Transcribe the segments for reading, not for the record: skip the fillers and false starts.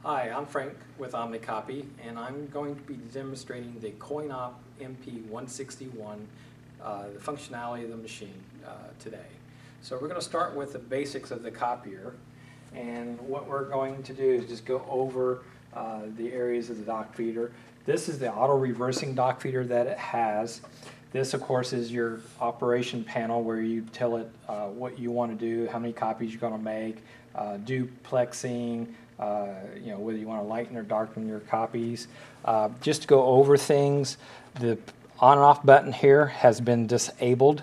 Hi, I'm Frank with OmniCopy, and I'm going to be demonstrating the CoinOp MP161, the functionality of the machine today. So we're going to start with the basics of the copier, and what we're going to do is just go over the areas of the dock feeder. This is the auto reversing dock feeder that it has. This, of course, is your operation panel where you tell it what you want to do, how many copies you're going to make, duplexing, whether you want to lighten or darken your copies. Just to go over things, the on and off button here has been disabled.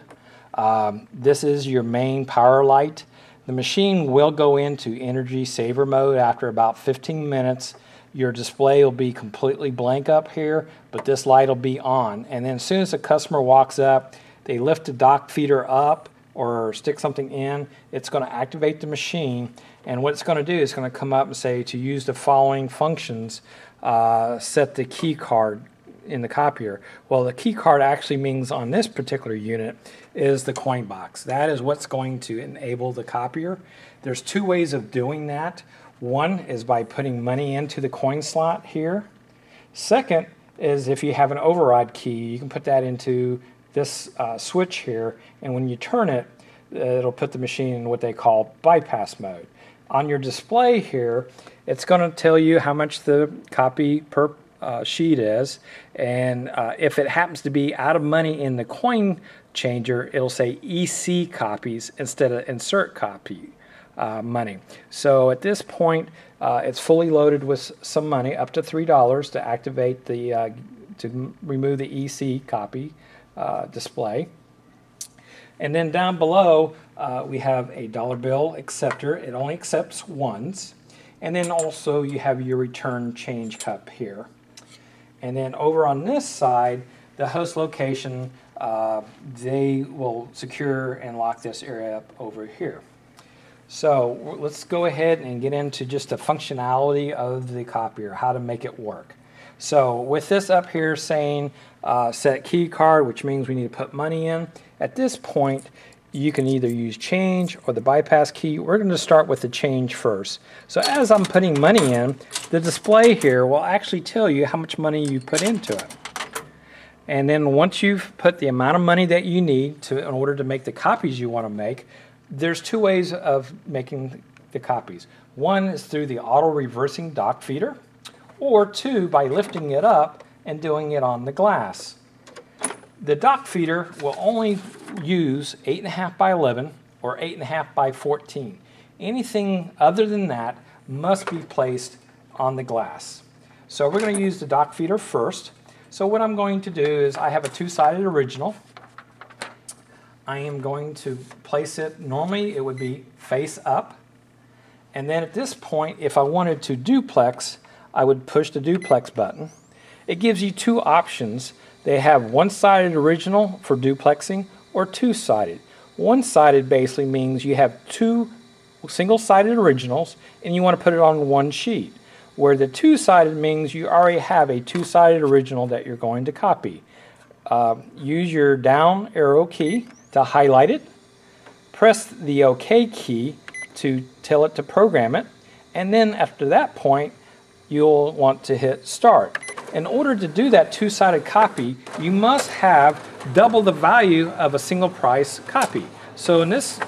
This is your main power light. The machine will go into energy saver mode after about 15 minutes. Your display will be completely blank up here, but this light will be on. And then as soon as the customer walks up, they lift the dock feeder up or stick something in, it's going to activate the machine. And what it's going to do is going to come up and say to use the following functions, set the key card in the copier. Well, the key card actually means on this particular unit is the coin box. That is what's going to enable the copier. There's two ways of doing that. One is by putting money into the coin slot here. Second is if you have an override key, you can put that into this switch here, and when you turn it, it'll put the machine in what they call bypass mode. On your display here, it's going to tell you how much the copy per sheet is, and if it happens to be out of money in the coin changer, it'll say EC copies instead of insert copy money. So at this point, it's fully loaded with some money, up to $3 to activate the to remove the EC copy display. And then down below, we have a dollar bill acceptor. It only accepts ones. And then also you have your return change cup here. And then over on this side, the host location, they will secure and lock this area up over here. So let's go ahead and get into just the functionality of the copier, how to make it work. So with this up here saying set key card, which means we need to put money in, at this point you can either use change or the bypass key. We're going to start with the change first. So as I'm putting money in, the display here will actually tell you how much money you put into it. And then once you've put the amount of money that you need in order to make the copies you want to make, there's two ways of making the copies. One is through the auto reversing dock feeder, or two, by lifting it up and doing it on the glass. The dock feeder will only use 8.5 by 11 or 8.5 by 14. Anything other than that must be placed on the glass. So we're going to use the dock feeder first. So what I'm going to do is I have a two-sided original. I am going to place it, normally it would be face up. And then at this point, if I wanted to duplex, I would push the duplex button. It gives you two options. They have one-sided original for duplexing or two-sided. One-sided basically means you have two single-sided originals and you want to put it on one sheet, where the two-sided means you already have a two-sided original that you're going to copy. Use your down arrow key to highlight it, press the OK key to tell it to program it, and then after that point you'll want to hit start. In order to do that two-sided copy, you must have double the value of a single price copy. So in this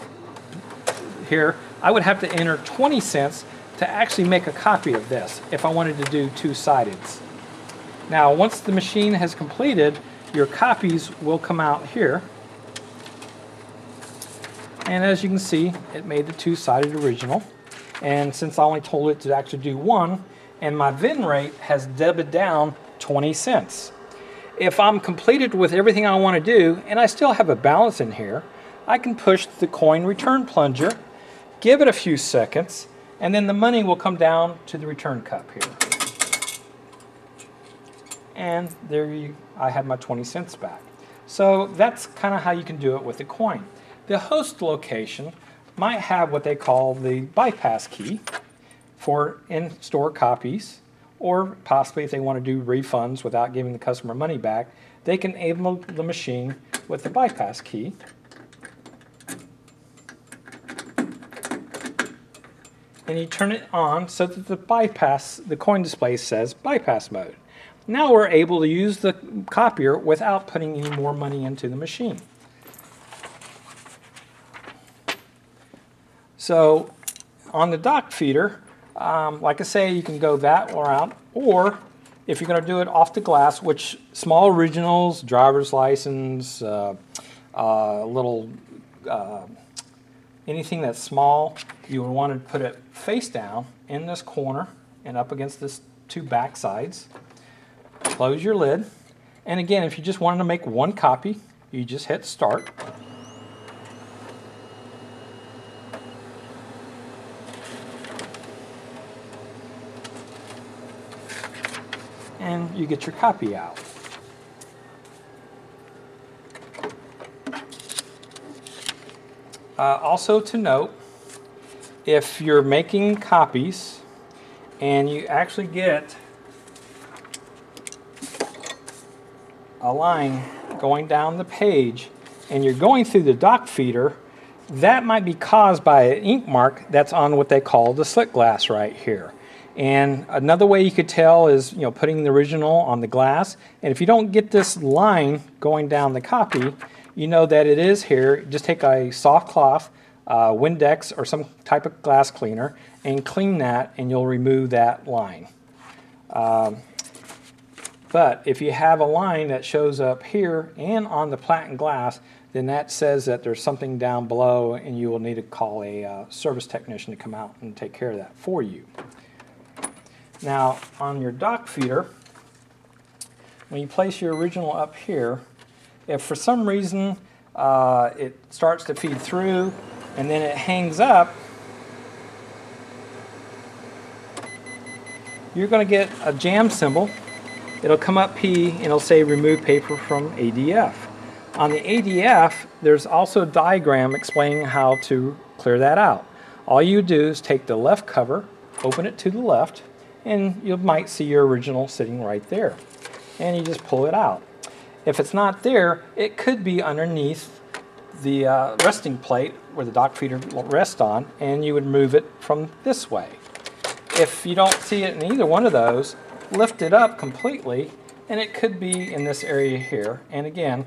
here, I would have to enter 20 cents to actually make a copy of this if I wanted to do two-sideds. Now once the machine has completed, your copies will come out here. And as you can see, it made the two-sided original. And since I only told it to actually do one, and my VIN rate has debited down 20 cents. If I'm completed with everything I want to do, and I still have a balance in here, I can push the coin return plunger, give it a few seconds, and then the money will come down to the return cup here. And there I have my 20 cents back. So that's kind of how you can do it with the coin. The host location might have what they call the bypass key for in-store copies, or possibly if they want to do refunds without giving the customer money back, they can enable the machine with the bypass key. and you turn it on so that the coin display says bypass mode. Now we're able to use the copier without putting any more money into the machine. So on the dock feeder, like I say, you can go that route, or if you're going to do it off the glass, which small originals, driver's license, anything that's small, you would want to put it face down in this corner and up against this two back sides. Close your lid, and again, if you just wanted to make one copy, you just hit start. And you get your copy out. Also to note, if you're making copies and you actually get a line going down the page and you're going through the dock feeder, that might be caused by an ink mark that's on what they call the slick glass right here. And another way you could tell is, putting the original on the glass. And if you don't get this line going down the copy, you know that it is here. Just take a soft cloth, Windex or some type of glass cleaner, and clean that, and you'll remove that line. But if you have a line that shows up here and on the platen glass, then that says that there's something down below, and you will need to call a service technician to come out and take care of that for you. Now, on your dock feeder, when you place your original up here, if for some reason it starts to feed through and then it hangs up, you're going to get a jam symbol. It'll come up P and it'll say remove paper from ADF. On the ADF, there's also a diagram explaining how to clear that out. All you do is take the left cover, open it to the left, and you might see your original sitting right there. And you just pull it out. If it's not there, it could be underneath the resting plate where the dock feeder will rest on, and you would move it from this way. If you don't see it in either one of those, lift it up completely, and it could be in this area here. And again,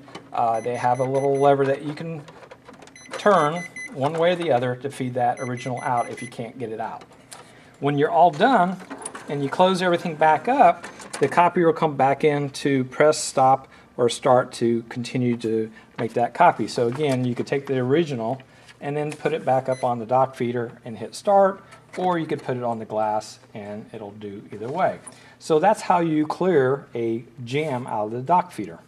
they have a little lever that you can turn one way or the other to feed that original out if you can't get it out. When you're all done, and you close everything back up, the copier will come back in to press stop or start to continue to make that copy. So again, you could take the original and then put it back up on the dock feeder and hit start, or you could put it on the glass and it'll do either way. So that's how you clear a jam out of the dock feeder.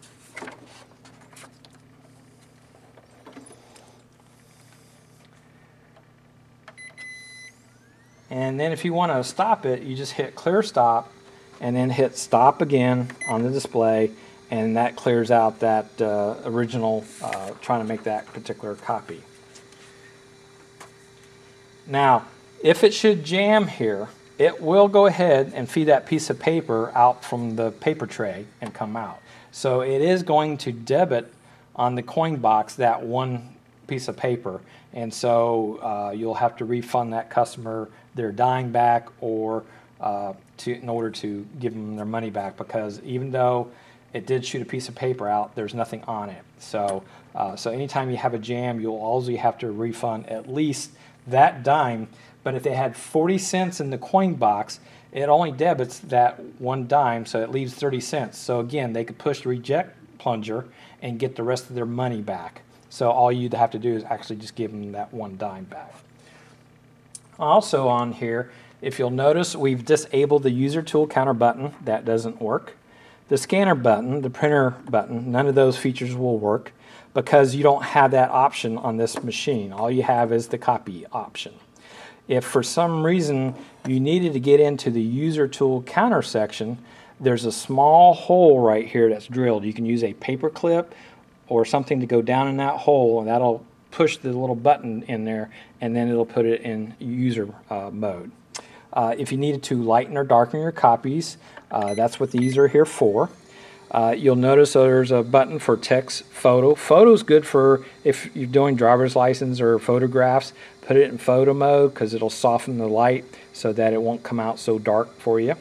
And then if you want to stop it, you just hit clear stop and then hit stop again on the display, and that clears out that original trying to make that particular copy. Now, if it should jam here, it will go ahead and feed that piece of paper out from the paper tray and come out. So it is going to debit on the coin box that one piece of paper, and so you'll have to refund that customer their dime back, or in order to give them their money back, because even though it did shoot a piece of paper out, there's nothing on it. So anytime you have a jam, you'll always have to refund at least that dime. But if they had 40 cents in the coin box, it only debits that one dime, so it leaves 30 cents. So again, they could push the reject plunger and get the rest of their money back. So all you'd have to do is actually just give them that one dime back. Also on here, if you'll notice, we've disabled the user tool counter button. That doesn't work. The scanner button, the printer button, none of those features will work because you don't have that option on this machine. All you have is the copy option. If for some reason you needed to get into the user tool counter section, there's a small hole right here that's drilled. You can use a paper clip or something to go down in that hole, and that'll push the little button in there, and then it'll put it in user mode. If you needed to lighten or darken your copies, that's what these are here for. You'll notice there's a button for text photo. Photo's good for if you're doing driver's license or photographs. Put it in photo mode because it'll soften the light so that it won't come out so dark for you.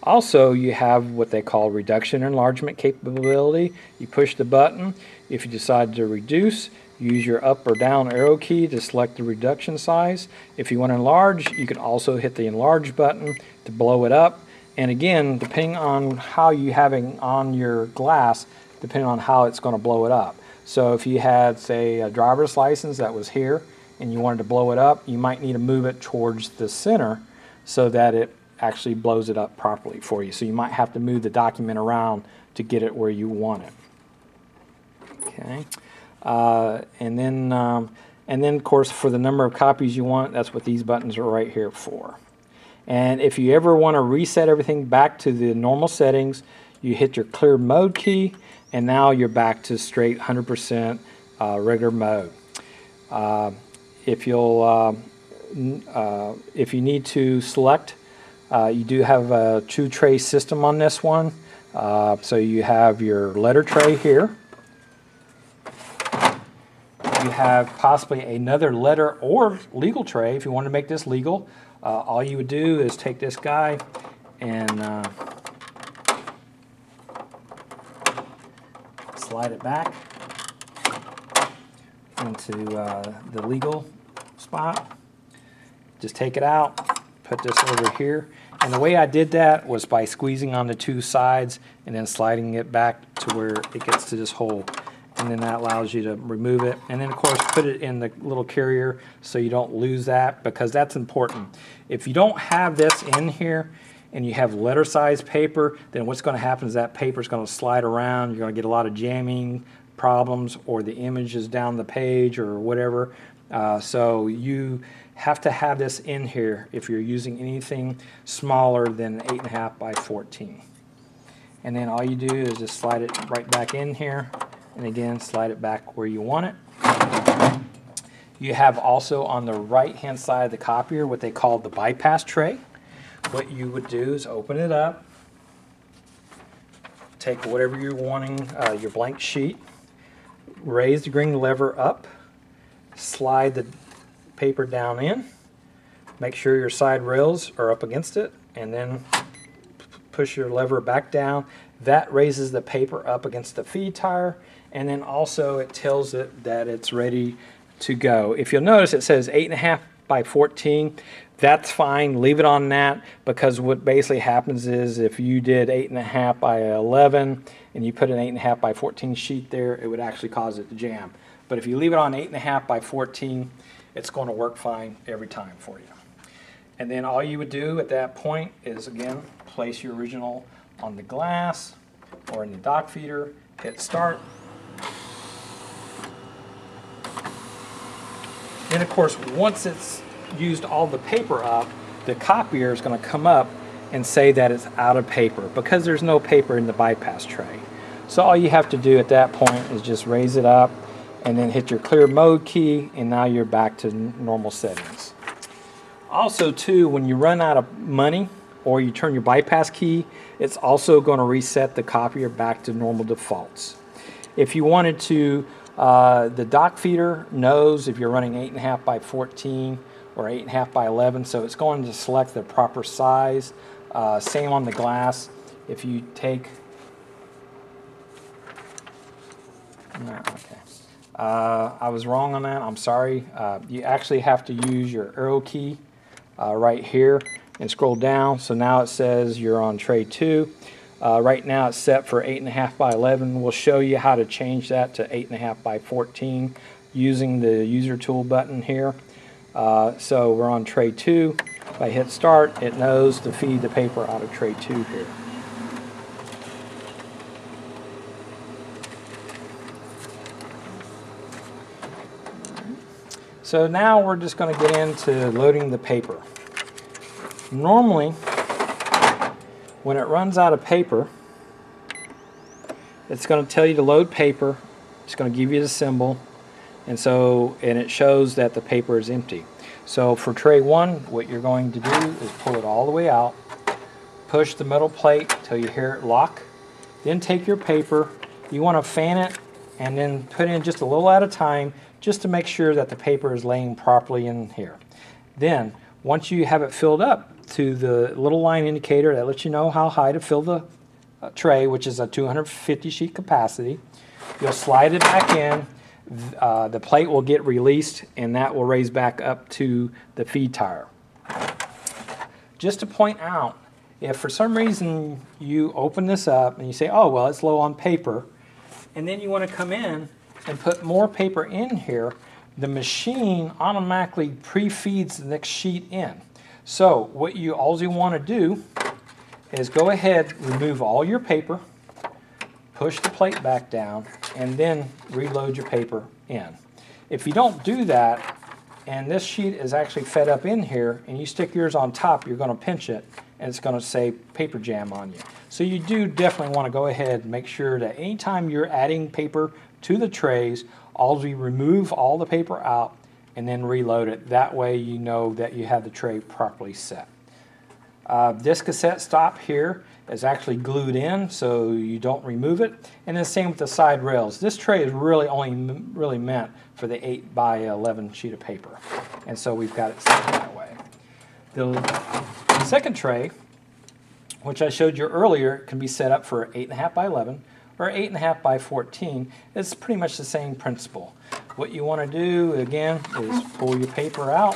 Also, you have what they call reduction enlargement capability. You push the button. If you decide to reduce, use your up or down arrow key to select the reduction size. If you want to enlarge, you can also hit the enlarge button to blow it up. And again, depending on how you having on your glass, depending on how it's going to blow it up. So if you had, say, a driver's license that was here and you wanted to blow it up, you might need to move it towards the center so that it actually blows it up properly for you. So you might have to move the document around to get it where you want it. Okay. And then of course, for the number of copies you want, that's what these buttons are right here for. And if you ever want to reset everything back to the normal settings, you hit your clear mode key, and now you're back to straight 100% regular mode. If you need to select, you do have a 2-tray system on this one. So you have your letter tray here. You have possibly another letter or legal tray if you want to make this legal. All you would do is take this guy and slide it back into the legal spot. Just take it out, put this over here. And the way I did that was by squeezing on the two sides and then sliding it back to where it gets to this hole. And then that allows you to remove it. And then, of course, put it in the little carrier so you don't lose that, because that's important. If you don't have this in here and you have letter size paper, then what's going to happen is that paper is going to slide around. You're going to get a lot of jamming problems, or the image is down the page or whatever. So you have to have this in here if you're using anything smaller than 8.5 by 14. And then all you do is just slide it right back in here. And again, slide it back where you want it. You have also on the right-hand side of the copier what they call the bypass tray. What you would do is open it up, take whatever you're wanting, your blank sheet, raise the green lever up, slide the paper down in, make sure your side rails are up against it, and then push your lever back down. That raises the paper up against the feed tire, and then also it tells it that it's ready to go. If you'll notice, it says 8.5 by 14. That's fine, leave it on that, because what basically happens is if you did 8.5 by 11 and you put an 8.5 by 14 sheet there, it would actually cause it to jam. But if you leave it on 8.5 by 14, it's going to work fine every time for you. And then all you would do at that point is, again, place your original on the glass or in the dock feeder, hit start. Then, of course, once it's used all the paper up, the copier is going to come up and say that it's out of paper because there's no paper in the bypass tray. So all you have to do at that point is just raise it up and then hit your clear mode key, and now you're back to normal settings. Also, too, when you run out of money or you turn your bypass key, it's also going to reset the copier back to normal defaults. If you wanted to, the dock feeder knows if you're running 8.5 by 14 or 8.5 by 11, so it's going to select the proper size. Same on the glass. If you take, no, okay. I was wrong on that, I'm sorry. You actually have to use your arrow key right here and scroll down. So now it says you're on tray 2. Right now it's set for 8.5 by 11. We'll show you how to change that to 8.5 by 14 using the user tool button here. So we're on tray 2. If I hit start, it knows to feed the paper out of tray 2 here. So now we're just going to get into loading the paper. Normally, when it runs out of paper, it's going to tell you to load paper. It's going to give you the symbol, and it shows that the paper is empty. So for tray 1, what you're going to do is pull it all the way out, push the metal plate till you hear it lock. Then take your paper, you want to fan it and then put in just a little at a time just to make sure that the paper is laying properly in here. Then, once you have it filled up to the little line indicator that lets you know how high to fill the tray, which is a 250 sheet capacity, you'll slide it back in. The plate will get released and that will raise back up to the feed tire. Just to point out, if for some reason you open this up and you say, oh, well, it's low on paper, and then you want to come in and put more paper in here, the machine automatically pre-feeds the next sheet in. So what all you want to do is go ahead, remove all your paper, push the plate back down, and then reload your paper in. If you don't do that, and this sheet is actually fed up in here, and you stick yours on top, you're going to pinch it, and it's going to say paper jam on you. So you do definitely want to go ahead and make sure that anytime you're adding paper to the trays, always remove all the paper out and then reload it. That way you know that you have the tray properly set. This cassette stop here is actually glued in so you don't remove it. And the same with the side rails. This tray is really only meant for the 8 by 11 sheet of paper. And so we've got it set that way. The second tray, which I showed you earlier, can be set up for 8.5 by 11 or 8.5 by 14. It's pretty much the same principle. What you want to do, again, is pull your paper out.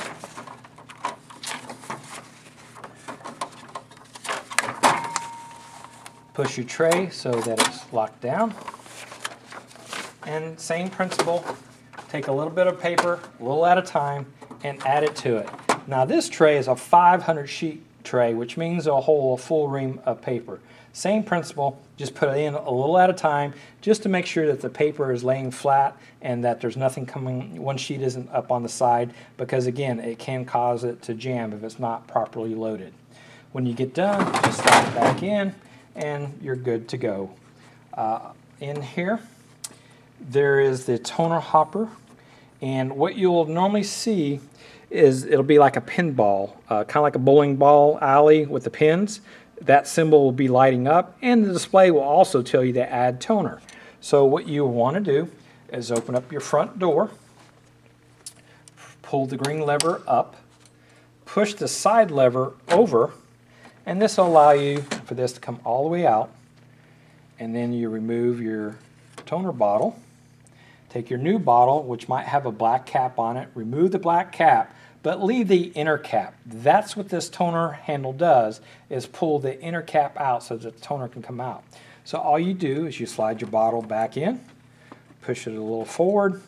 Push your tray so that it's locked down. And same principle, take a little bit of paper, a little at a time, and add it to it. Now this tray is a 500 sheet tray, which means it'll hold a full ream of paper. Same principle, just put it in a little at a time just to make sure that the paper is laying flat and that there's nothing coming, one sheet isn't up on the side, because again, it can cause it to jam if it's not properly loaded. When you get done, just slide it back in and you're good to go. In here, there is the toner hopper, and what you'll normally see is it'll be like a pinball, kind of like a bowling ball alley with the pins. That symbol will be lighting up, and the display will also tell you to add toner. So what you want to do is open up your front door, pull the green lever up, push the side lever over, and this will allow you for this to come all the way out. And then you remove your toner bottle. Take your new bottle, which might have a black cap on it, remove the black cap, but leave the inner cap. That's what this toner handle does, is pull the inner cap out so that the toner can come out. So all you do is you slide your bottle back in, push it a little forward,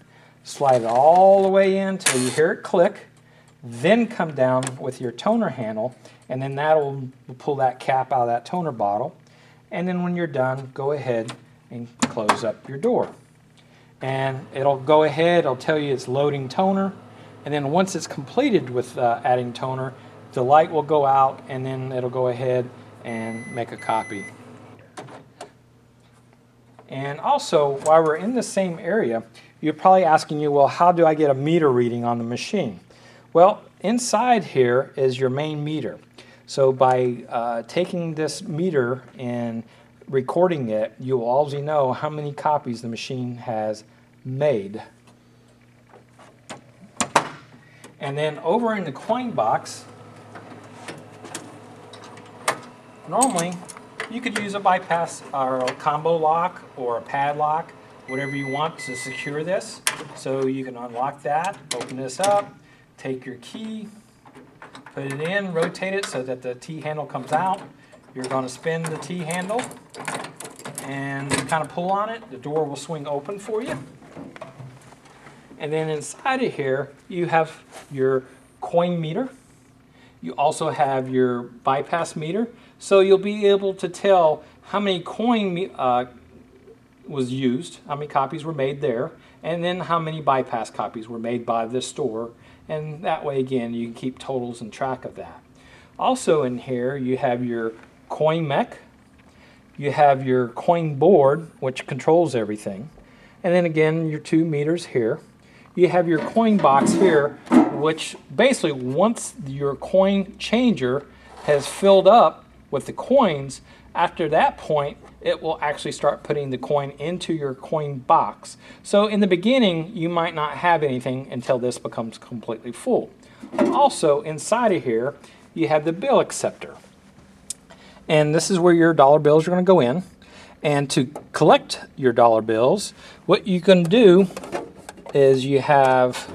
slide it all the way in until you hear it click, then come down with your toner handle, and then that will pull that cap out of that toner bottle. And then when you're done, go ahead and close up your door. And it'll go ahead, it'll tell you it's loading toner. And then once it's completed with adding toner, the light will go out and then it'll go ahead and make a copy. And also, while we're in the same area, you're probably asking you, well, how do I get a meter reading on the machine? Well, inside here is your main meter. So by taking this meter and recording it, you'll always know how many copies the machine has made. And then over in the coin box, normally you could use a bypass or a combo lock or a padlock, whatever you want to secure this. So you can unlock that, open this up, take your key, put it in, rotate it so that the T-handle comes out. You're going to spin the T-handle and kind of pull on it. The door will swing open for you. And then inside of here, you have your coin meter. You also have your bypass meter. So you'll be able to tell how many coin was used, how many copies were made there, and then how many bypass copies were made by this store. And that way, again, you can keep totals and track of that. Also in here, you have your coin mech. You have your coin board, which controls everything. And then again, your 2 meters here. You have your coin box here, which basically once your coin changer has filled up with the coins, after that point, it will actually start putting the coin into your coin box. So in the beginning, you might not have anything until this becomes completely full. Also, inside of here, you have the bill acceptor. And this is where your dollar bills are going to go in. And to collect your dollar bills, what you can do is you have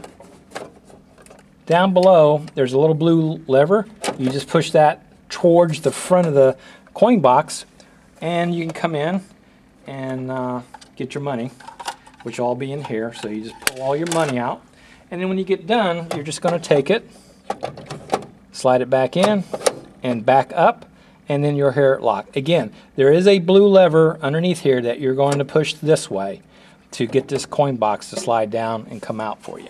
down below, there's a little blue lever. You just push that towards the front of the coin box, and you can come in and get your money, which will all be in here. So you just pull all your money out. And then when you get done, you're just going to take it, slide it back in, and back up, and then you'll hear it lock. Again, there is a blue lever underneath here that you're going to push this way to get this coin box to slide down and come out for you.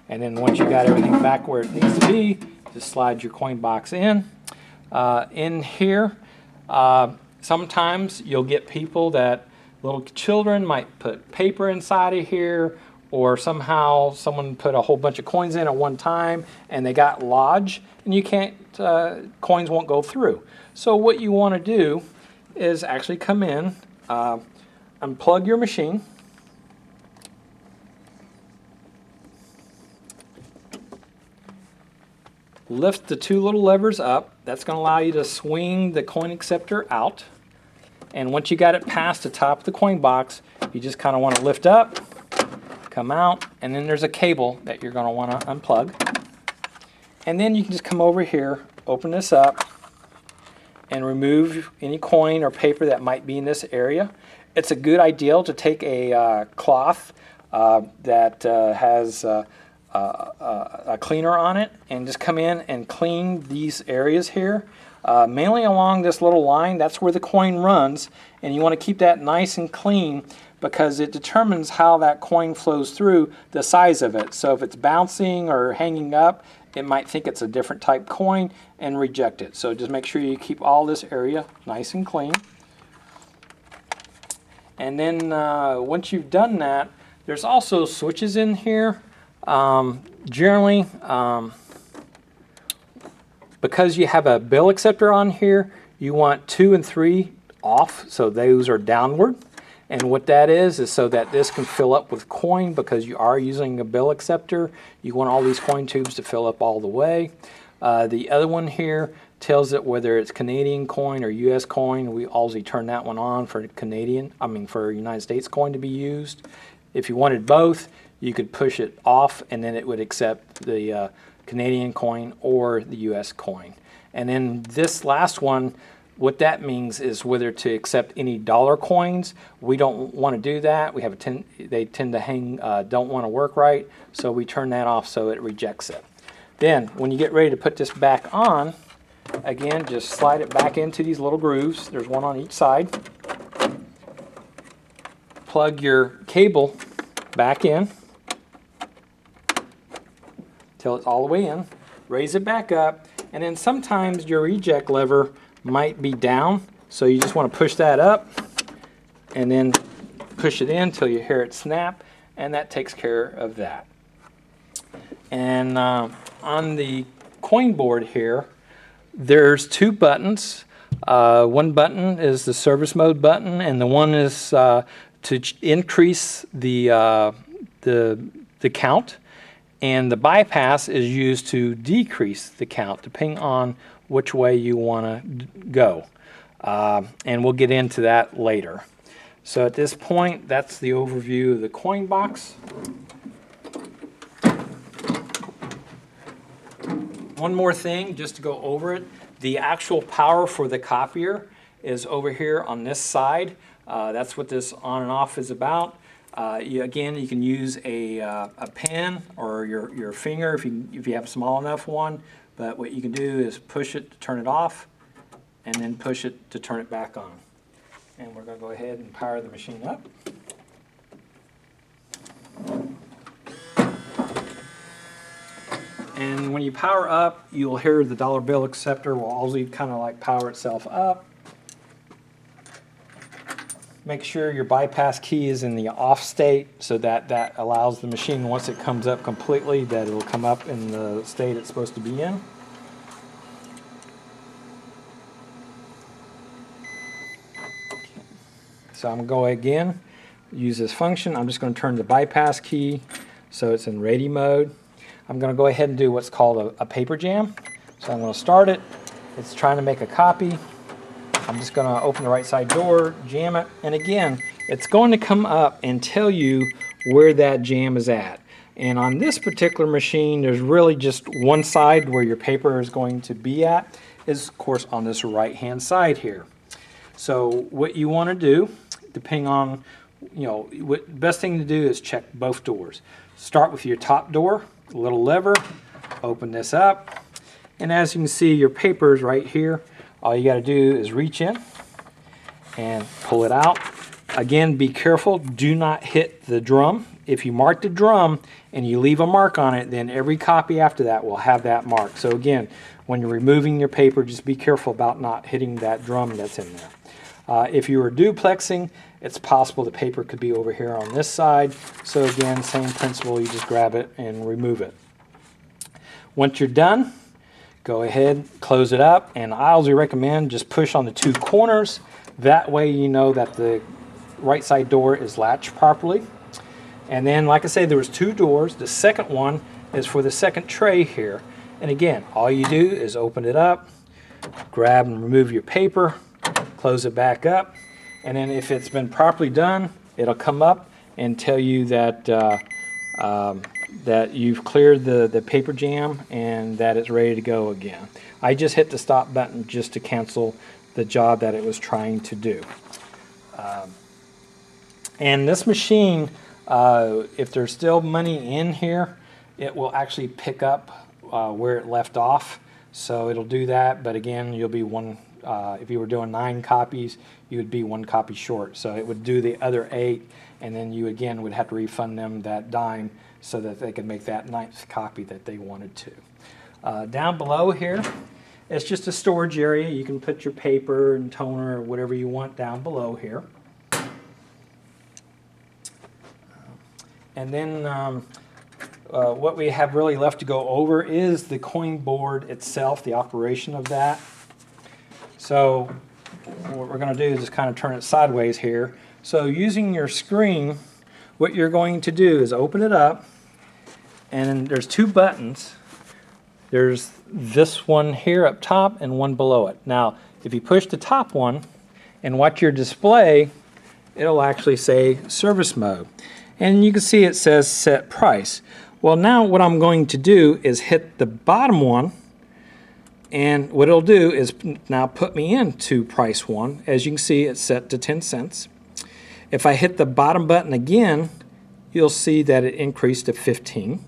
And then once you got everything back where it needs to be, just slide your coin box in. In here, sometimes you'll get people that little children might put paper inside of here, or somehow someone put a whole bunch of coins in at one time and they got lodged, and you can't, coins won't go through. So what you want to do is actually come in, unplug your machine, lift the two little levers up. That's going to allow you to swing the coin acceptor out. And once you got it past the top of the coin box, you just kind of want to lift up, come out, and then there's a cable that you're going to want to unplug. And then you can just come over here, open this up, and remove any coin or paper that might be in this area. It's a good idea to take a cloth that has a cleaner on it, and just come in and clean these areas here, mainly along this little line. That's where the coin runs, and you want to keep that nice and clean because it determines how that coin flows through, the size of it. So if it's bouncing or hanging up, it might think it's a different type coin and reject it. So just make sure you keep all this area nice and clean. And then once you've done that, there's also switches in here. Generally, because you have a bill acceptor on here, you want 2 and 3 off, so those are downward. And what that is so that this can fill up with coin, because you are using a bill acceptor. You want all these coin tubes to fill up all the way. The other one here tells it whether it's Canadian coin or US coin. We always turn that one on for for United States coin to be used. If you wanted both, you could push it off and then it would accept the Canadian coin or the US coin. And then this last one, what that means is whether to accept any dollar coins. We don't want to do that. We have they tend to hang, don't want to work right, so we turn that off so it rejects it. Then when you get ready to put this back on, again, just slide it back into these little grooves. There's one on each side. Plug your cable back in till it's all the way in. Raise it back up, and then sometimes your eject lever might be down, so you just want to push that up and then push it in till you hear it snap, and that takes care of that. And on the coin board here, there's 2 buttons. One button is the service mode button, and the one is to increase the count, and the bypass is used to decrease the count depending on which way you want to go. And we'll get into that later. So at this point, that's the overview of the coin box. One more thing, just to go over it. The actual power for the copier is over here on this side. That's what this on and off is about. Again, you can use a pen or your finger if you have a small enough one. But what you can do is push it to turn it off, and then push it to turn it back on. And we're going to go ahead and power the machine up. And when you power up, you'll hear the dollar bill acceptor will also kind of like power itself up. Make sure your bypass key is in the off state so that allows the machine, once it comes up completely, that it will come up in the state it's supposed to be in. So I'm going to go again, use this function. I'm just going to turn the bypass key so it's in ready mode. I'm going to go ahead and do what's called a paper jam. So I'm going to start it. It's trying to make a copy. I'm just going to open the right side door, jam it, and again, it's going to come up and tell you where that jam is at. And on this particular machine, there's really just one side where your paper is going to be at, is of course on this right-hand side here. So what you want to do, depending on, what the best thing to do is check both doors. Start with your top door, a little lever, open this up, and as you can see, your paper is right here. All you got to do is reach in and pull it out. Again, be careful, do not hit the drum. If you mark the drum and you leave a mark on it, then every copy after that will have that mark. So again, when you're removing your paper, just be careful about not hitting that drum that's in there. If you were duplexing, it's possible the paper could be over here on this side. So again, same principle, you just grab it and remove it. Once you're done, go ahead, close it up, and I always recommend just push on the two corners. That way you know that the right side door is latched properly. And then, like I say, there was two doors. The second one is for the second tray here. And again, all you do is open it up, grab and remove your paper, close it back up, and then if it's been properly done, it'll come up and tell you that that you've cleared the paper jam and that it's ready to go again. I just hit the stop button just to cancel the job that it was trying to do. And this machine, if there's still money in here, it will actually pick up where it left off. So it'll do that, but again, you'll be one, if you were doing 9 copies, you would be 1 copy short. So it would do the other 8, and then you again would have to refund them that dime so that they could make that 9th copy that they wanted to. Down below here, it's just a storage area. You can put your paper and toner or whatever you want down below here. And then what we have really left to go over is the coin board itself, the operation of that. So what we're going to do is just kind of turn it sideways here. So using your screen, what you're going to do is open it up, and there's 2 buttons. There's this one here up top and one below it. Now, if you push the top one and watch your display, it'll actually say service mode. And you can see it says set price. Well, now what I'm going to do is hit the bottom one, and what it'll do is now put me into price 1. As you can see, it's set to 10 cents. If I hit the bottom button again, you'll see that it increased to 15.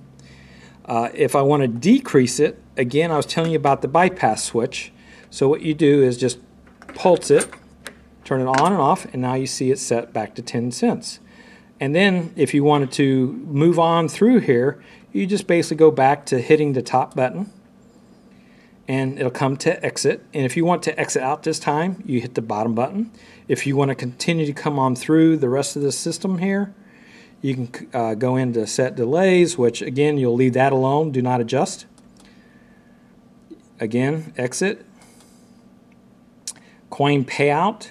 If I want to decrease it, again, I was telling you about the bypass switch. So what you do is just pulse it, turn it on and off, and now you see it's set back to 10 cents. And then if you wanted to move on through here, you just basically go back to hitting the top button, and it'll come to exit. And if you want to exit out this time, you hit the bottom button. If you want to continue to come on through the rest of the system here, you can go into set delays, which again, you'll leave that alone, do not adjust. Again, exit. Coin payout.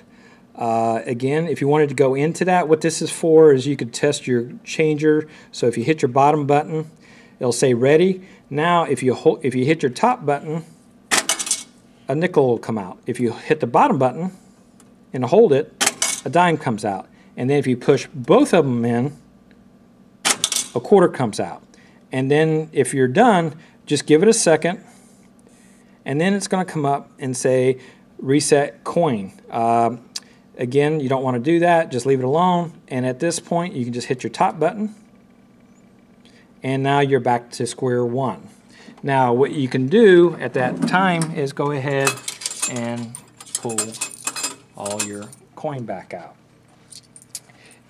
Again, if you wanted to go into that, what this is for is you could test your changer. So if you hit your bottom button, it'll say ready. Now if you hit your top button, a nickel will come out. If you hit the bottom button and hold it, a dime comes out. And then if you push both of them in, a quarter comes out. And then if you're done, just give it a second, and then it's going to come up and say reset coin. Again, you don't want to do that, just leave it alone. And at this point, you can just hit your top button, and now you're back to square one. Now, what you can do at that time is go ahead and pull all your coin back out.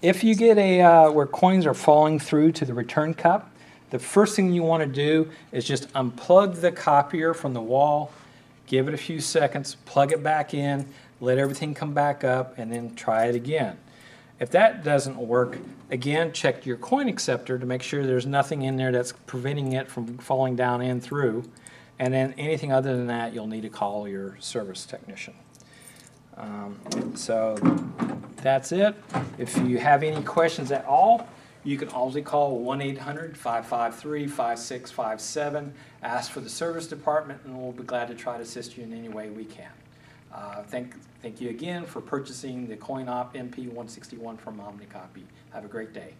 If you get a where coins are falling through to the return cup, the first thing you want to do is just unplug the copier from the wall, give it a few seconds, plug it back in, let everything come back up, and then try it again. If that doesn't work, again, check your coin acceptor to make sure there's nothing in there that's preventing it from falling down and through. And then anything other than that, you'll need to call your service technician. So that's it. If you have any questions at all, you can always call 1-800-553-5657, ask for the service department, and we'll be glad to try to assist you in any way we can. Thank you again for purchasing the CoinOp MP161 from Omnicopy. Have a great day.